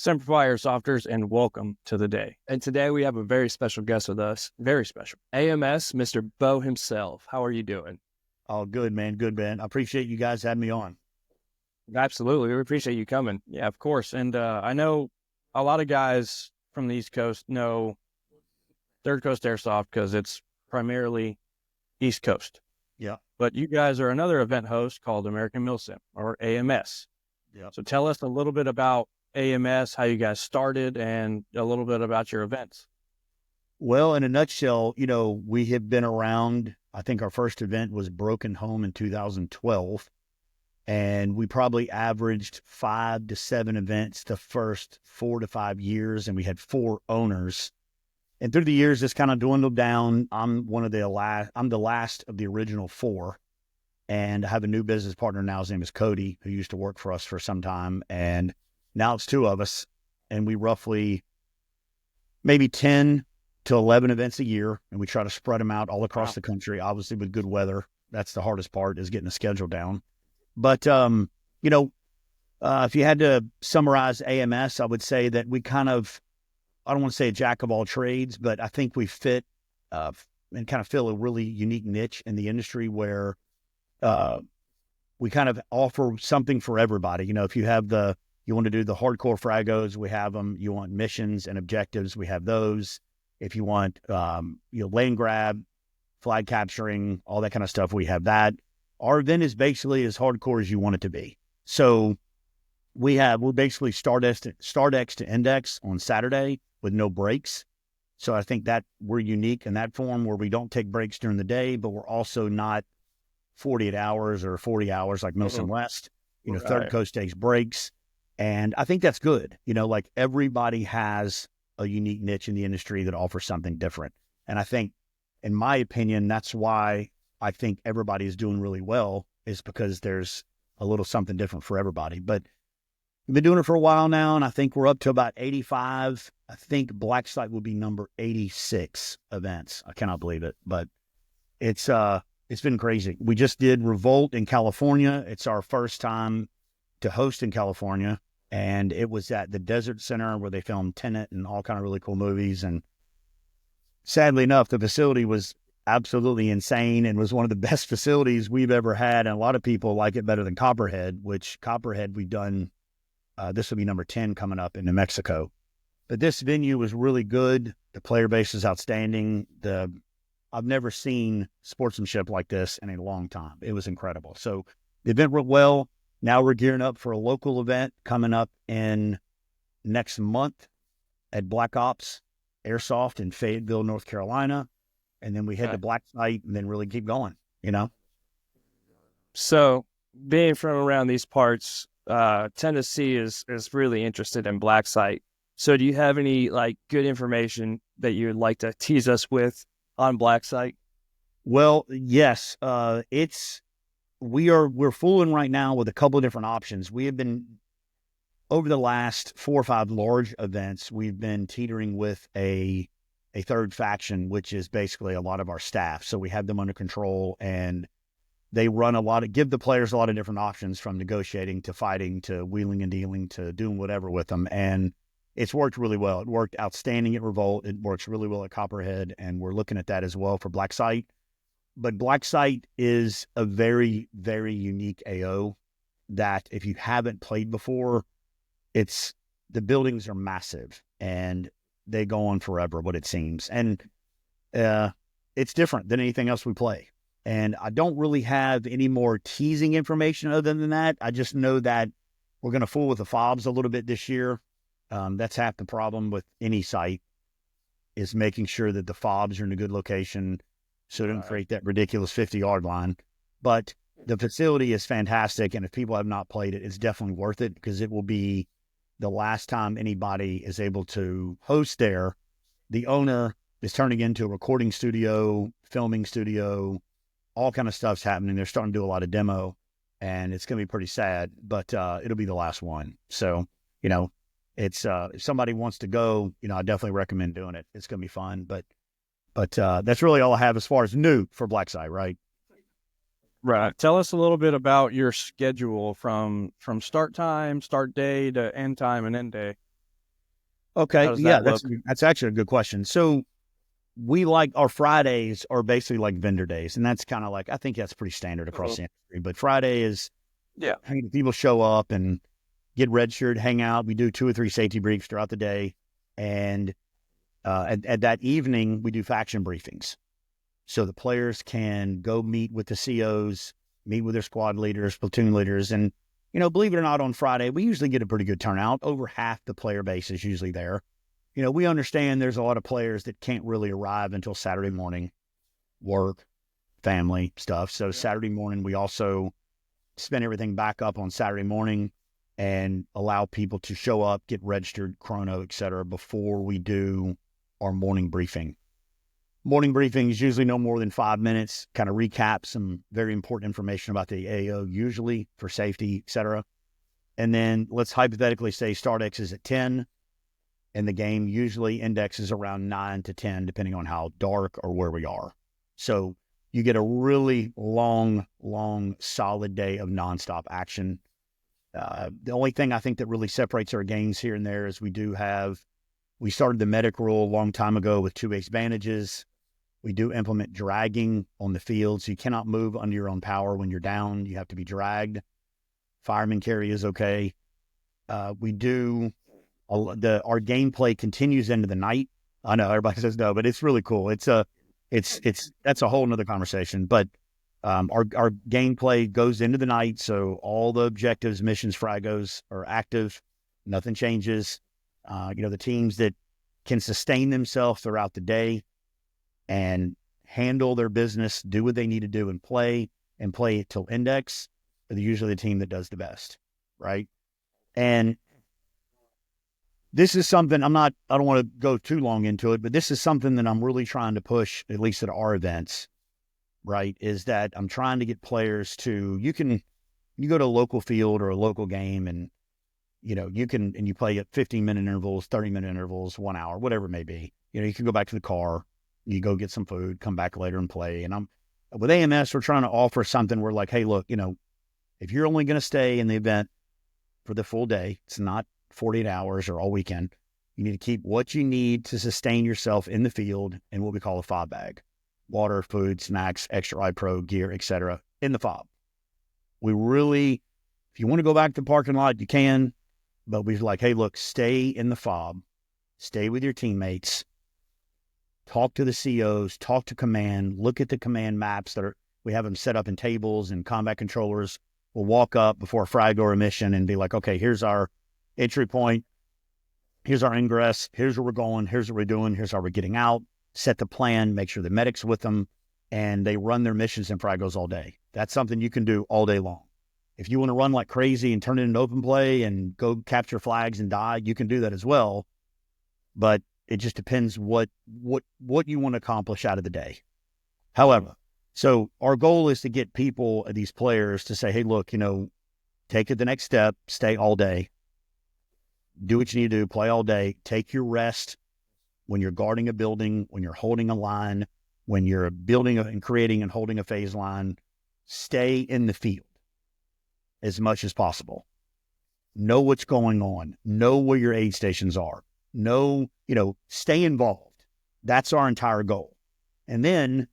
Semper Fi Airsofters, and welcome to the day. And today we have a very special guest with us. Very special. AMS, Mr. Bo himself. How are you doing? Oh, good, man. Good, man. I appreciate you guys having me on. Absolutely. We appreciate you coming. Yeah, of course. And I know a lot of guys from the East Coast know Third Coast Airsoft because it's primarily East Coast. Yeah. But you guys are another event host called American Milsim, or AMS. Yeah. So tell us a little bit about AMS, how you guys started, and a little bit about your events. Well, in a nutshell, we have been around. I think our first event was Broken Home in 2012. And we probably averaged 5 to 7 events the first 4 to 5 years. And we had 4 owners. And through the years, this kind of dwindled down. I'm the last of the original 4. And I have a new business partner now. His name is Cody, who used to work for us for some time. And now it's 2 of us. And we roughly maybe 10 to 11 events a year. And we try to spread them out all across the country, obviously with good weather. That's the hardest part, is getting the schedule down. But, if you had to summarize AMS, I would say that we I don't want to say a jack of all trades, but I think we fit and kind of fill a really unique niche in the industry where we kind of offer something for everybody. If you want to do the hardcore fragos, we have them. You want missions and objectives, we have those. If you want, lane grab, flag capturing, all that kind of stuff, we have that. Our event is basically as hardcore as you want it to be. So we're basically start X to index on Saturday with no breaks. So I think that we're unique in that form where we don't take breaks during the day, but we're also not 48 hours or 40 hours like Milsim West. Right. Third Coast takes breaks. And I think that's good. Like everybody has a unique niche in the industry that offers something different. And I think, in my opinion, that's why I think everybody is doing really well, is because there's a little something different for everybody. But we've been doing it for a while now, and I think we're up to about 85. I think Black Site will be number 86 events. I cannot believe it, but it's been crazy. We just did Revolt in California. It's our first time to host in California, and it was at the Desert Center where they filmed Tenet and all kind of really cool movies. And sadly enough, the facility was absolutely insane and was one of the best facilities we've ever had. And a lot of people like it better than Copperhead, which Copperhead we've done. This will be number 10 coming up in New Mexico. But this venue was really good. The player base is outstanding. I've never seen sportsmanship like this in a long time. It was incredible. So the event went well. Now we're gearing up for a local event coming up in next month at Black Ops Airsoft in Fayetteville, North Carolina. And then we head to Black Site and then really keep going, So being from around these parts, Tennessee is really interested in Black Site. So do you have any good information that you would like to tease us with on Black Site? Well, yes. We're fooling right now with a couple of different options. We have been, over the last 4 or 5 large events, we've been teetering with a third faction, which is basically a lot of our staff. So we have them under control, and they give the players a lot of different options, from negotiating to fighting to wheeling and dealing to doing whatever with them. And it's worked really well. It worked outstanding at Revolt. It works really well at Copperhead. And we're looking at that as well for Black Site. But Black Site is a very, very unique AO that if you haven't played before, the buildings are massive and they go on forever, what it seems. And it's different than anything else we play. And I don't really have any more teasing information other than that. I just know that we're going to fool with the fobs a little bit this year. That's half the problem with any site, is making sure that the fobs are in a good location so it doesn't create that ridiculous 50-yard line. But the facility is fantastic. And if people have not played it, it's definitely worth it, because it will be the last time anybody is able to host there. The owner is turning into a recording studio, filming studio, all kind of stuff's happening. They're starting to do a lot of demo, and it's going to be pretty sad, but it'll be the last one. So, it's if somebody wants to go, I definitely recommend doing it. It's going to be fun, but that's really all I have as far as new for Black Site, right? Right. Tell us a little bit about your schedule from start time, start day to end time and end day. Okay. How does Yeah, that look? that's actually a good question. So we like our Fridays are basically like vendor days, and that's kind of like I think that's pretty standard across the industry. But Friday is Yeah. people show up and get registered, hang out. We do 2 or 3 safety briefs throughout the day, and at that evening we do faction briefings. So the players can go meet with the COs, meet with their squad leaders, platoon leaders, and believe it or not, on Friday we usually get a pretty good turnout. Over half the player base is usually there. We understand there's a lot of players that can't really arrive until Saturday morning, work, family stuff. So Saturday morning, we also spin everything back up on Saturday morning and allow people to show up, get registered, chrono, et cetera, before we do our morning briefing. Morning briefing is usually no more than 5 minutes, kind of recap some very important information about the AO, usually for safety, et cetera. And then let's hypothetically say start X is at 10. And the game usually indexes around 9 to 10, depending on how dark or where we are. So you get a really long, solid day of nonstop action. The only thing I think that really separates our games here and there is we started the medic rule a long time ago with 2 bandages. We do implement dragging on the field, so you cannot move under your own power when you're down. You have to be dragged. Fireman carry is okay. We do... Our gameplay continues into the night. I know everybody says no, but it's really cool. That's a whole nother conversation. But our gameplay goes into the night, so all the objectives, missions, fragos are active. Nothing changes. The teams that can sustain themselves throughout the day and handle their business, do what they need to do, and play till index are usually the team that does the best, right? And this is something I don't want to go too long into it, but this is something that I'm really trying to push, at least at our events, right? Is that I'm trying to get players to, you go to a local field or a local game and, you play at 15-minute intervals, 30-minute intervals, 1 hour, whatever it may be. You can go back to the car, you go get some food, come back later and play. And with AMS, we're trying to offer something where like, hey, look, if you're only going to stay in the event for the full day, it's not 48 hours or all weekend. You need to keep what you need to sustain yourself in the field in what we call a fob bag: water, food, snacks, extra eye pro gear, etc. in the fob. If you want to go back to the parking lot, you can, but we're like, hey, look, stay in the fob, stay with your teammates, talk to the COs, talk to command, look at the command maps we have them set up in tables, and combat controllers will walk up before a frag or a mission and be like, okay, here's our entry point, here's our ingress, here's where we're going, here's what we're doing, here's how we're getting out, set the plan, make sure the medic's with them, and they run their missions and fragos all day. That's something you can do all day long. If you want to run like crazy and turn it into open play and go capture flags and die, you can do that as well. But it just depends what you want to accomplish out of the day. However, so our goal is to get these players to say, hey, look, take it the next step, stay all day. Do what you need to do, play all day, take your rest when you're guarding a building, when you're holding a line, when you're building and creating and holding a phase line. Stay in the field as much as possible. Know what's going on. Know where your aid stations are. Stay involved. That's our entire goal. And then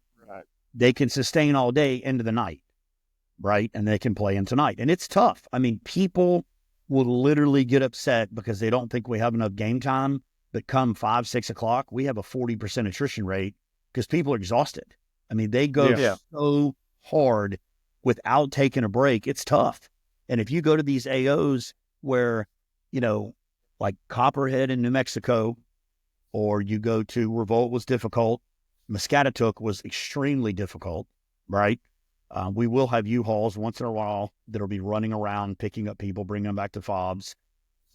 they can sustain all day into the night, right? And they can play into night. And it's tough. I mean, people will literally get upset because they don't think we have enough game time, but come 5, 6 o'clock, we have a 40% attrition rate because people are exhausted. I mean, they go so hard without taking a break. It's tough. And if you go to these AOs where, like Copperhead in New Mexico, or you go to Revolt was difficult, Muscatatuck was extremely difficult, right? We will have U-Hauls once in a while that'll be running around, picking up people, bringing them back to fobs.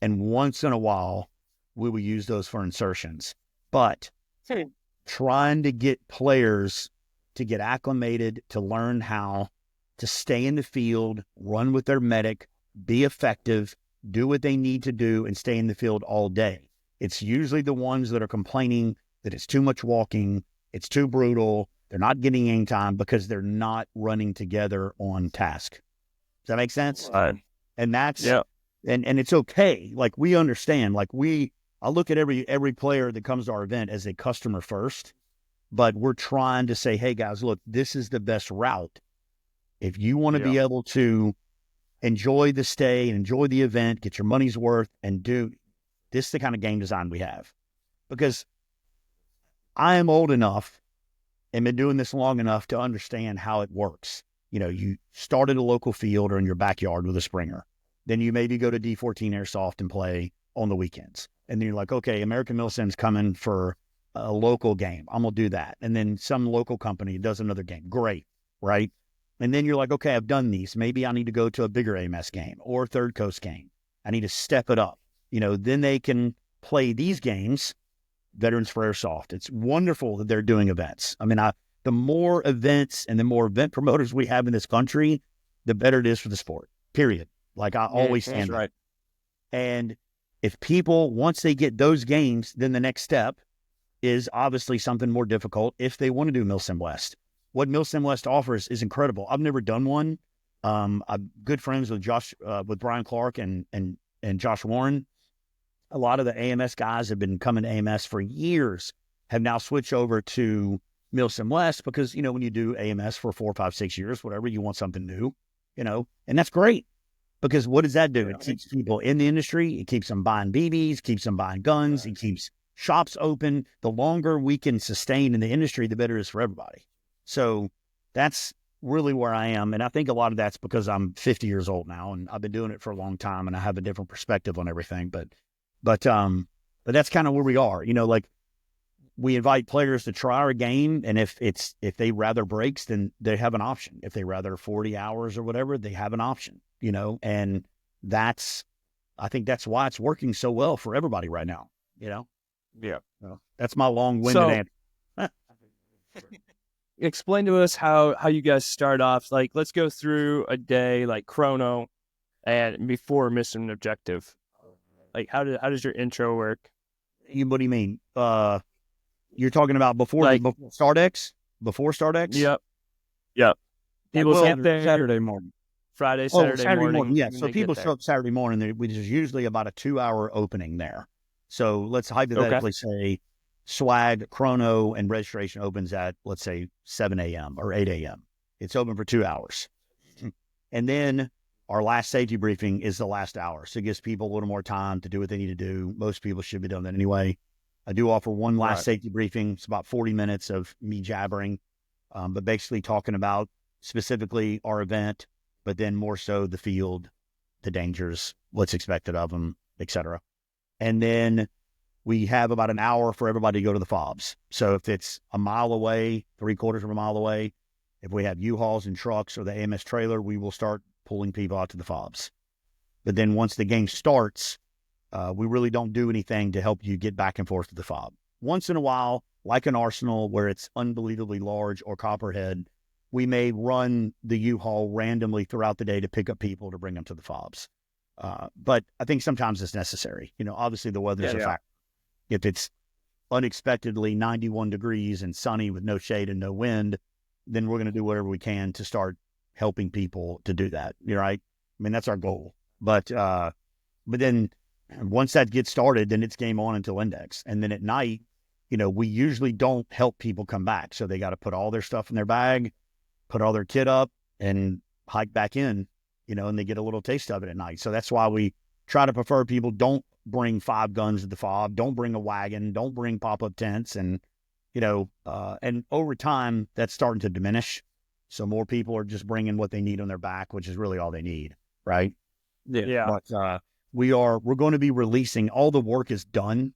And once in a while, we will use those for insertions. But trying to get players to get acclimated, to learn how to stay in the field, run with their medic, be effective, do what they need to do, and stay in the field all day. It's usually the ones that are complaining that it's too much walking, it's too brutal, they're not getting any time because they're not running together on task. Does that make sense? Right. And that's, and it's okay. Like, we understand, like we I look at every player that comes to our event as a customer first, but we're trying to say, hey guys, look, this is the best route. If you want to be able to enjoy the stay and enjoy the event, get your money's worth, and do this is the kind of game design we have. Because I am old enough and been doing this long enough to understand how it works. You start at a local field or in your backyard with a Springer. Then you maybe go to D14 Airsoft and play on the weekends. And then you're like, okay, American Milsim's coming for a local game. I'm going to do that. And then some local company does another game. Great, right? And then you're like, okay, I've done these. Maybe I need to go to a bigger AMS game or Third Coast game. I need to step it up. Then they can play these games, Veterans for Airsoft. It's wonderful that they're doing events. I mean, the more events and the more event promoters we have in this country, the better it is for the sport, period. Like I always stand right. And if people, once they get those games, then the next step is obviously something more difficult if they want to do Milsim West. What Milsim West offers is incredible. I've never done one. I'm good friends with with Brian Clark and Josh Warren. A lot of the AMS guys have been coming to AMS for years, have now switched over to Milsim West because, when you do AMS for 4, 5, 6 years, whatever, you want something new, and that's great because what does that do? It keeps people in the industry. It keeps them buying BBs, keeps them buying guns. It keeps shops open. The longer we can sustain in the industry, the better it is for everybody. So that's really where I am. And I think a lot of that's because I'm 50 years old now and I've been doing it for a long time and I have a different perspective on everything. But that's kind of where we are. Like we invite players to try our game. And if they rather breaks, then they have an option. If they rather 40 hours or whatever, they have an option, and I think that's why it's working so well for everybody right now, Yeah. So that's my long-winded answer. Explain to us how you guys start off. Like, let's go through a day like chrono and before mission and objective. Like, how does your intro work? What do you mean? You're talking about before StartX? Before StartX? Yep. People get there Saturday morning. Saturday morning. Yeah. So people show up Saturday morning, which is usually about a 2-hour opening there. So let's hypothetically say swag, chrono, and registration opens at, let's say, 7 a.m. or 8 a.m. It's open for 2 hours. And then our last safety briefing is the last hour. So it gives people a little more time to do what they need to do. Most people should be doing that anyway. I do offer one last safety briefing. It's about 40 minutes of me jabbering, but basically talking about specifically our event, but then more so the field, the dangers, what's expected of them, etc. And then we have about an hour for everybody to go to the fobs. So if it's a mile away, 3/4 of a mile away, if we have U-Hauls and trucks or the AMS trailer, we will start pulling people out to the fobs. But then once the game starts, we really don't do anything to help you get back and forth to the fob. Once in a while, like an Arsenal where it's unbelievably large or Copperhead, we may run the U-Haul randomly throughout the day to pick up people to bring them to the fobs. But I think sometimes it's necessary. Obviously the weather's a factor. If it's unexpectedly 91 degrees and sunny with no shade and no wind, then we're going to do whatever we can to start helping people to do that. Right? I mean, that's our goal. But then once that gets started, then it's game on until index. And then at night, we usually don't help people come back. So they got to put all their stuff in their bag, put all their kit up and hike back in, and they get a little taste of it at night. So that's why we try to prefer people don't bring 5 guns to the fob, don't bring a wagon, don't bring pop-up tents. And, and over time that's starting to diminish. So more people are just bringing what they need on their back, which is really all they need. Right. Yeah. But, we're going to be releasing, all the work is done,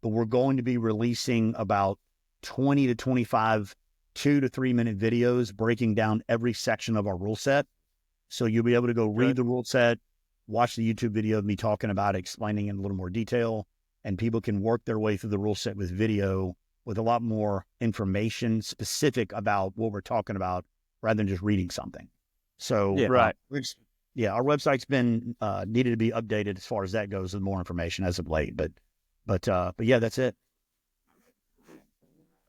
but we're going to be releasing about 20 to 25 2 to 3 minute videos breaking down every section of our rule set. So you'll be able to go read the rule set, watch the YouTube video of me talking about it, explaining in a little more detail, and people can work their way through the rule set with video with a lot more information specific about what we're talking about rather than just reading something. So our website's been needed to be updated as far as that goes with more information as of late. But yeah, that's it.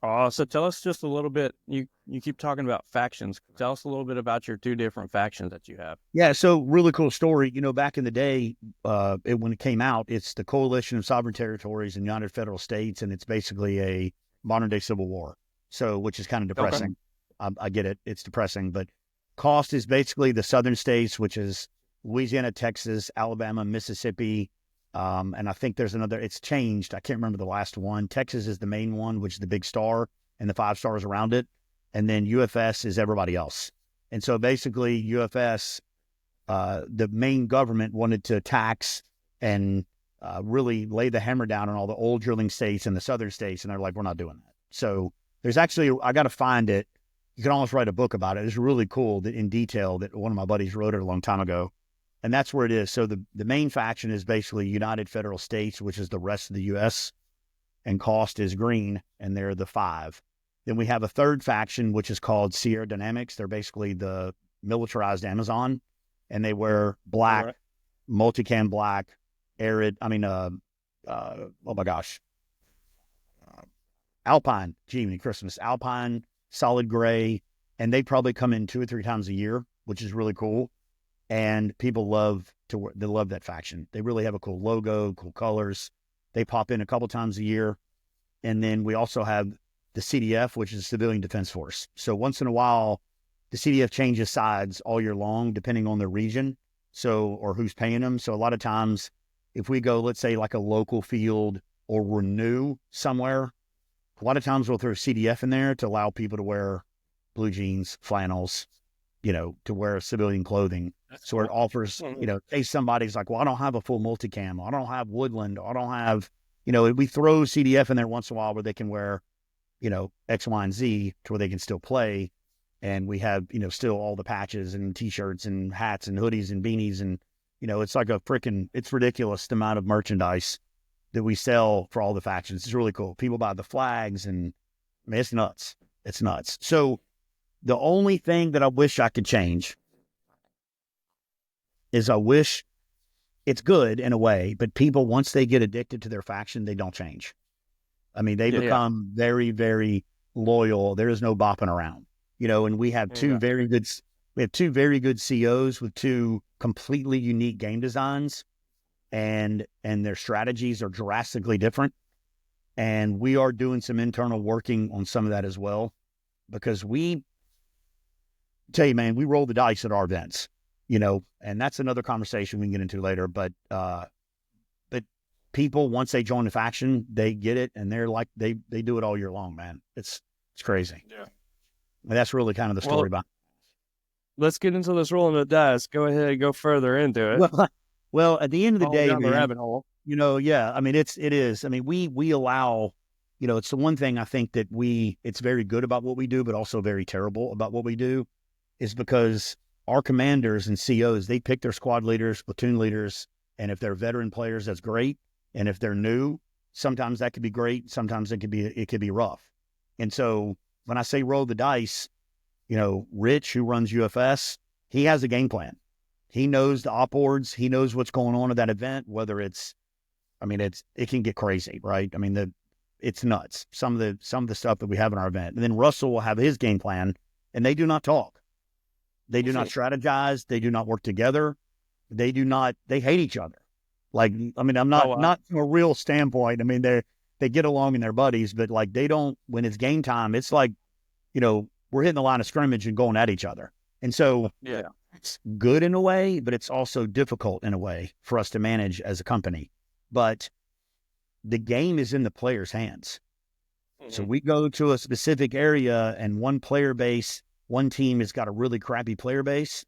So tell us just a little bit. You keep talking about factions. Tell us a little bit about your 2 different factions that you have. Yeah, so really cool story. Back in the day, when it came out, it's the Coalition of Sovereign Territories and United Federal States, and it's basically a modern day civil war. So, which is kind of depressing. I get it; it's depressing, but cost is basically the southern states, which is Louisiana, Texas, Alabama, Mississippi, and I think there's another. It's changed. I can't remember the last one. Texas is the main one, which is the big star, and the 5 stars around it, and then UFS is everybody else. And so basically, UFS. The main government wanted to tax and really lay the hammer down on all the oil drilling states and the southern states. And they're like, we're not doing that. So there's actually, I got to find it. You can almost write a book about it. It's really cool that in detail that one of my buddies wrote it a long time ago. And that's where it is. So the main faction is basically United Federal States, which is the rest of the U.S. And cost is green, and they're the 5. Then we have a third faction, which is called Sierra Dynamics. They're basically the militarized Amazon. And they wear black, multicam black, arid. Oh my gosh, Alpine. Jiminy Christmas, Alpine, solid gray, and they probably come in 2 or 3 times a year, which is really cool. And people they love that faction. They really have a cool logo, cool colors. They pop in a couple times a year, and then we also have the CDF, which is Civilian Defense Force. So once in a while, the CDF changes sides all year long, depending on the region, or who's paying them. So a lot of times, if we go, let's say like a local field or we're new somewhere, a lot of times we'll throw CDF in there to allow people to wear blue jeans, flannels, to wear civilian clothing. So it offers, in case somebody's like, well, I don't have a full multicam, I don't have woodland, I don't have, we throw CDF in there once in a while where they can wear, X, Y, and Z to where they can still play. And we have, still all the patches and T-shirts and hats and hoodies and beanies. And, it's like it's ridiculous the amount of merchandise that we sell for all the factions. It's really cool. People buy the flags and, it's nuts. It's nuts. So the only thing that I wish I could change is I wish it's good in a way, but people, once they get addicted to their faction, they don't change. They become very, very loyal. There is no bopping around. And we have 2 very good COs with 2 completely unique game designs, and their strategies are drastically different. And we are doing some internal working on some of that as well, because we roll the dice at our events, and that's another conversation we can get into later. But people, once they join the faction, they get it, and they're like, they do it all year long, man. It's crazy. Yeah. And that's really kind of the story behind it. Let's get into this rolling the dice. Go ahead and go further into it. Well, at the end of the day, down the rabbit hole. It is. We allow, it's the one thing I think that it's very good about what we do, but also very terrible about what we do, is because our commanders and COs, they pick their squad leaders, platoon leaders, and if they're veteran players, that's great. And if they're new, sometimes that could be great. Sometimes it could be rough. And so when I say roll the dice, Rich, who runs UFS, he has a game plan. He knows the op boards. He knows what's going on at that event, whether it can get crazy, right? It's nuts. Some of the stuff that we have in our event. And then Russell will have his game plan, and they do not talk. They do not strategize. They do not work together. They hate each other. I'm not from a real standpoint. They get along and they're buddies, but they don't, when it's game time, it's like, we're hitting the line of scrimmage and going at each other. And so it's good in a way, but it's also difficult in a way for us to manage as a company. But the game is in the player's hands. Mm-hmm. So we go to a specific area and one team has got a really crappy player base.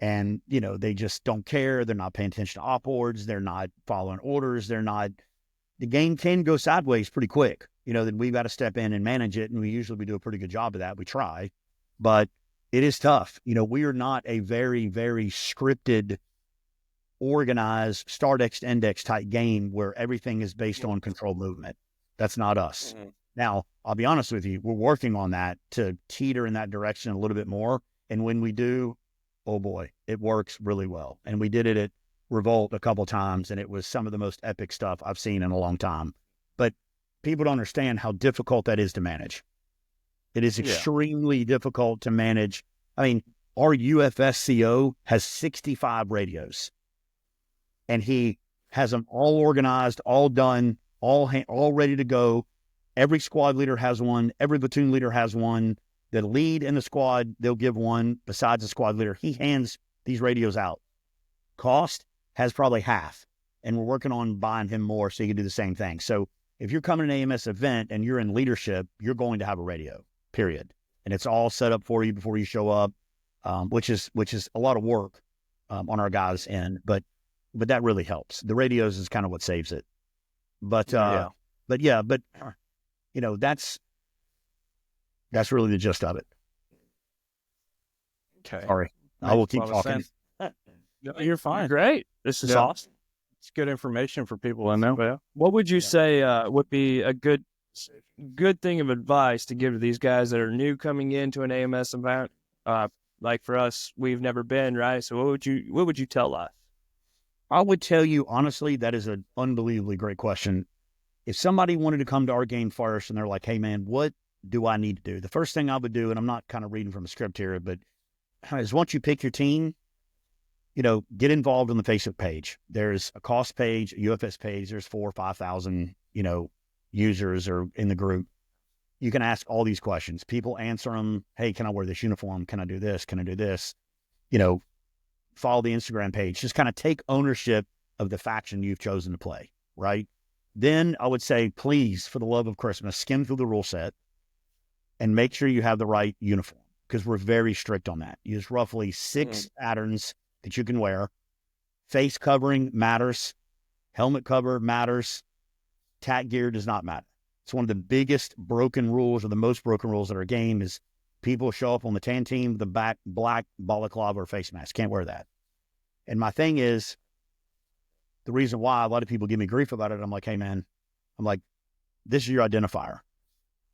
And, they just don't care. They're not paying attention to op boards. They're not following orders. The game can go sideways pretty quick. Then we've got to step in and manage it. And we do a pretty good job of that. We try, but it is tough. We are not a very, very scripted, organized, start X to index type game where everything is based on controlled movement. That's not us. Mm-hmm. Now, I'll be honest with you. We're working on that to teeter in that direction a little bit more. And when we do, oh boy, it works really well. And we did it at Revolt a couple times, and it was some of the most epic stuff I've seen in a long time. But people don't understand how difficult that is to manage. It is extremely difficult to manage. I mean, our UFSCO has 65 radios, and he has them all organized, all done, all ready to go. Every squad leader has one. Every platoon leader has one. The lead in the squad, they'll give one besides the squad leader. He hands these radios out. Cost has probably half, and we're working on buying him more so he can do the same thing. So if you're coming to an AMS event and you're in leadership, you're going to have a radio, period. And it's all set up for you before you show up, which is a lot of work on our guys' end, but that really helps. The radios is kind of what saves it. But you know, that's really the gist of it. Okay. Sorry. I will keep talking. No, you're fine. Great. This is awesome. It's good information for people to know. Yeah. What would you say would be a good thing of advice to give to these guys that are new coming into an AMS event? Like for us, we've never been, right? So what would you tell us? I would tell you, honestly, that is an unbelievably great question. If somebody wanted to come to our game first and they're like, hey, man, what do I need to do? The first thing I would do, and I'm not kind of reading from a script here, but is once you pick your team, you know, get involved on the Facebook page. There's a cost page, a UFS page. There's 4,000 or 5,000, you know, users or in the group. You can ask all these questions. People answer them. Hey, can I wear this uniform? Can I do this? Can I do this? You know, follow the Instagram page. Just kind of take ownership of the faction you've chosen to play, right? Then I would say, please, for the love of Christmas, skim through the rule set and make sure you have the right uniform, because we're very strict on that. Use roughly 6 patterns that you can wear. Face covering matters. Helmet cover matters. Tack gear does not matter. It's one of the biggest broken rules, or the most broken rules in our game, is people show up on the tan team with a black balaclava or face mask. Can't wear that. And my thing is, the reason why a lot of people give me grief about it, I'm like, hey, man, this is your identifier.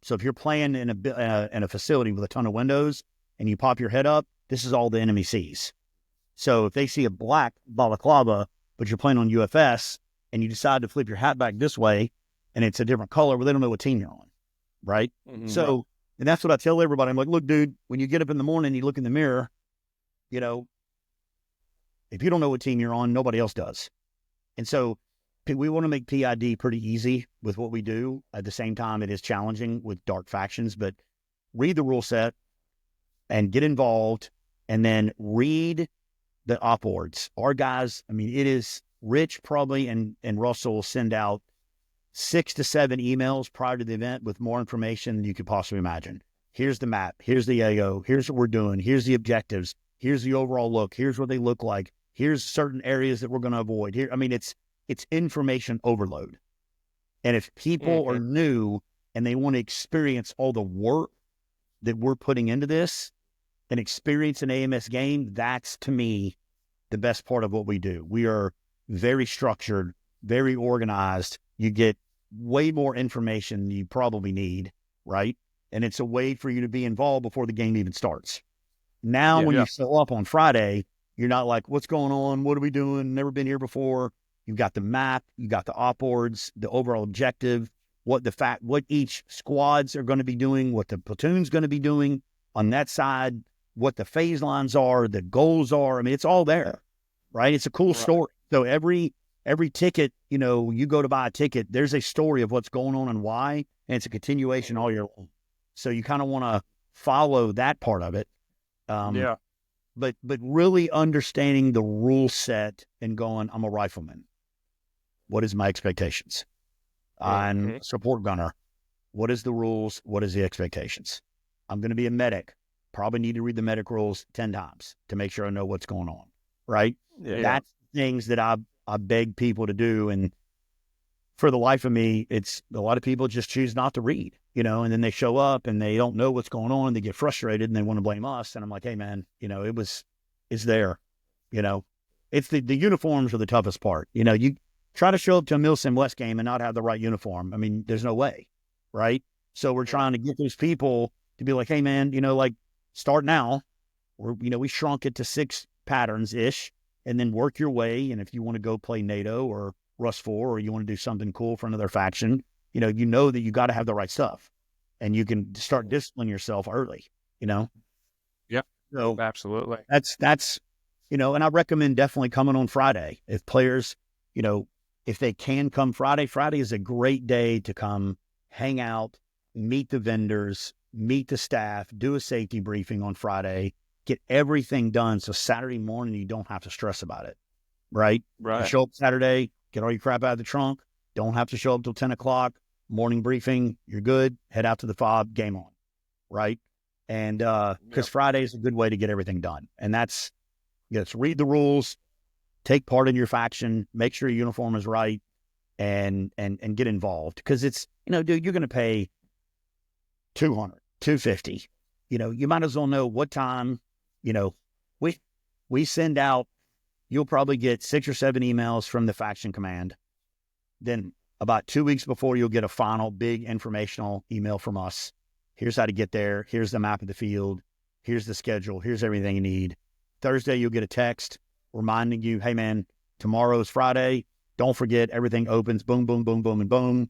So if you're playing in a facility with a ton of windows and you pop your head up, this is all the enemy sees. So if they see a black balaclava, but you're playing on UFS and you decide to flip your hat back this way and it's a different color, well, they don't know what team you're on, right? Mm-hmm. So, and that's what I tell everybody. I'm like, look, dude, when you get up in the morning, you look in the mirror, you know, if you don't know what team you're on, nobody else does. And so we want to make PID pretty easy with what we do. At the same time, it is challenging with dark factions, but read the rule set and get involved, and then read the op boards. Our guys, I mean, it is Rich probably and Russell will send out 6 to 7 emails prior to the event with more information than you could possibly imagine. Here's the map. Here's the AO. Here's what we're doing. Here's the objectives. Here's the overall look. Here's what they look like. Here's certain areas that we're going to avoid. Here, I mean, it's information overload. And if people are new and they want to experience all the work that we're putting into this and experience an AMS game, that's, to me, the best part of what we do. We are very structured, very organized. You get way more information than you probably need, right? And it's a way for you to be involved before the game even starts. Now, when you show up on Friday, you're not like, what's going on? What are we doing? Never been here before. You've got the map, you got the op boards, the overall objective, what each squads are going to be doing, what the platoon's going to be doing on that side, what the phase lines are, the goals are. I mean, it's all there, right? It's a cool story. So every ticket, you know, you go to buy a ticket, there's a story of what's going on and why, and it's a continuation all year long. So you kind of want to follow that part of it. But really understanding the rule set and going, I'm a rifleman. What is my expectations? I'm a support gunner. What is the rules? What is the expectations? I'm going to be a medic. Probably need to read the medic rules 10 times to make sure I know what's going on, right? That's things that I beg people to do. And for the life of me, it's a lot of people just choose not to read, you know, and then they show up and they don't know what's going on. And they get frustrated and they want to blame us. And I'm like, hey, man, you know, it's there, you know, it's the uniforms are the toughest part. You know, you try to show up to a Milsim West game and not have the right uniform. I mean, there's no way, right? So we're trying to get those people to be like, hey, man, you know, like start now. We shrunk it to 6 patterns-ish and then work your way. And if you want to go play NATO or Rust 4, or you want to do something cool for another faction, you know that you got to have the right stuff, and you can start disciplining yourself early. Yep. So Absolutely. that's and I recommend definitely coming on Friday if players, if they can come Friday. Friday is a great day to come hang out, meet the vendors, meet the staff, do a safety briefing on Friday, get everything done. So Saturday morning, you don't have to stress about it, right? You show up Saturday, get all your crap out of the trunk. Don't have to show up till 10 o'clock. Morning briefing, you're good. Head out to the fob, game on, right? And because Friday is a good way to get everything done. And that's, read the rules, take part in your faction, make sure your uniform is right, and get involved. Because it's, dude, you're going to pay $200, $250. You might as well know what time. We send out, you'll probably get 6 or 7 emails from the faction command. Then about 2 weeks before, you'll get a final big informational email from us. Here's how to get there. Here's the map of the field. Here's the schedule. Here's everything you need. Thursday, you'll get a text reminding you, hey, man, tomorrow's Friday. Don't forget, everything opens, boom, boom, boom, boom, and boom.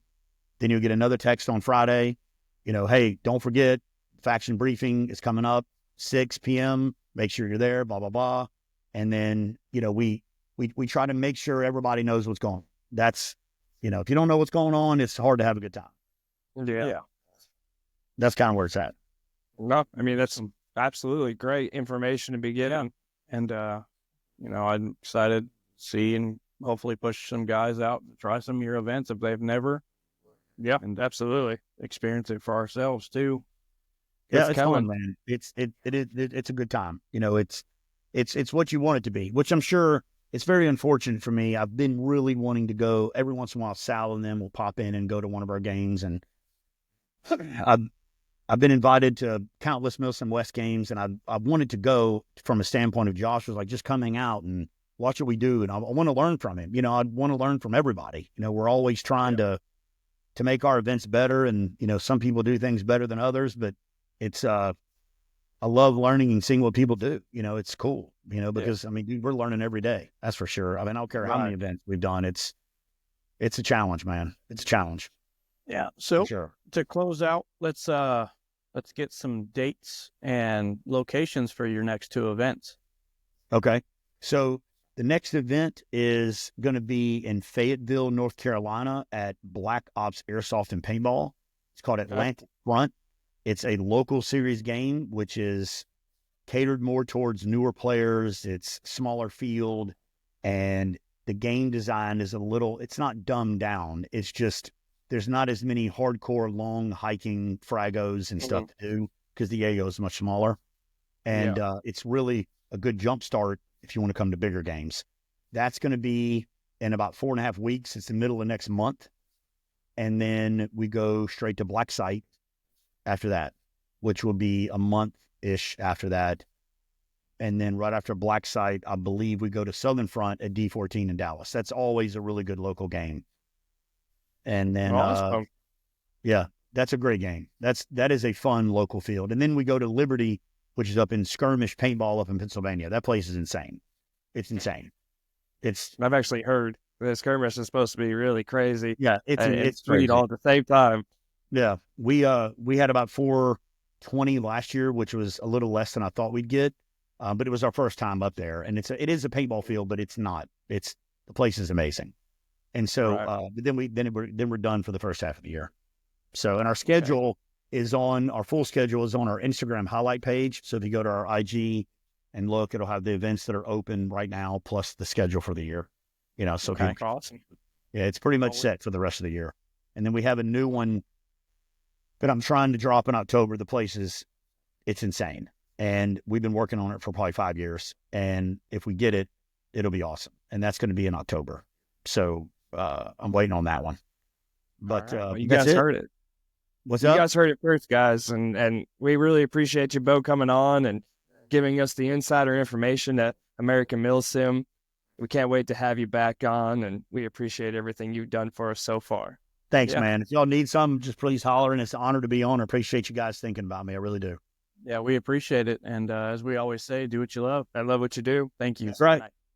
Then you'll get another text on Friday, hey, don't forget, faction briefing is coming up, 6 p.m. Make sure you're there, blah, blah, blah. And then, we try to make sure everybody knows what's going on. That's, if you don't know what's going on, it's hard to have a good time. Yeah. That's kind of where it's at. No, I mean, that's some absolutely great information to be getting. And, I'm excited to see and hopefully push some guys out to try some of your events if they've never. Yeah, and absolutely. Experience it for ourselves too. Yeah, it's fun, man. It's a good time. It's what you want it to be, which I'm sure it's very unfortunate for me. I've been really wanting to go every once in a while. Sal and them will pop in and go to one of our games, and I've been invited to countless Milsim West games, and I wanted to go from a standpoint of Josh was like, just coming out and watch what we do, and I want to learn from him. I want to learn from everybody. We're always trying to make our events better, and some people do things better than others, but it's I love learning and seeing what people do. It's cool. Because I mean, dude, we're learning every day. That's for sure. I mean, I don't care how many events we've done. It's a challenge, man. It's a challenge. Yeah. So sure. To close out, let's get some dates and locations for your next 2 events. Okay. So the next event is going to be in Fayetteville, North Carolina at Black Ops Airsoft and Paintball. It's called Atlantic Front. It's a local series game, which is catered more towards newer players. It's smaller field, and the game design is it's not dumbed down. It's just, there's not as many hardcore long hiking fragos and stuff to do because the AO is much smaller. And it's really a good jump start if you want to come to bigger games. That's going to be in about 4.5 weeks. It's the middle of next month. And then we go straight to Black Site after that, which will be a month-ish after that. And then right after Black Site, I believe we go to Southern Front at D14 in Dallas. That's always a really good local game. And then, that's a great game. That is a fun local field. And then we go to Liberty, which is up in Skirmish Paintball up in Pennsylvania. That place is insane. It's insane. I've actually heard the Skirmish is supposed to be really crazy. Yeah, it's sweet all at the same time. Yeah, we had about 420 last year, which was a little less than I thought we'd get, but it was our first time up there, and it is a paintball field, but it's not. The place is amazing, and so then we're done for the first half of the year. So, and our schedule our full schedule is on our Instagram highlight page. So if you go to our IG and look, it'll have the events that are open right now plus the schedule for the year. So awesome. Yeah, it's pretty much set for the rest of the year, and then we have a new one that I'm trying to drop in October. The place it's insane. And we've been working on it for probably 5 years. And if we get it, it'll be awesome. And that's going to be in October. So I'm waiting on that one. But well, you guys heard it. What's up? You guys heard it first, guys. And we really appreciate you, Bo, coming on and giving us the insider information at American Milsim. We can't wait to have you back on. And we appreciate everything you've done for us so far. Thanks, man. If y'all need something, just please holler. And it's an honor to be on. I appreciate you guys thinking about me. I really do. Yeah, we appreciate it. And as we always say, do what you love. I love what you do. Thank you. That's right.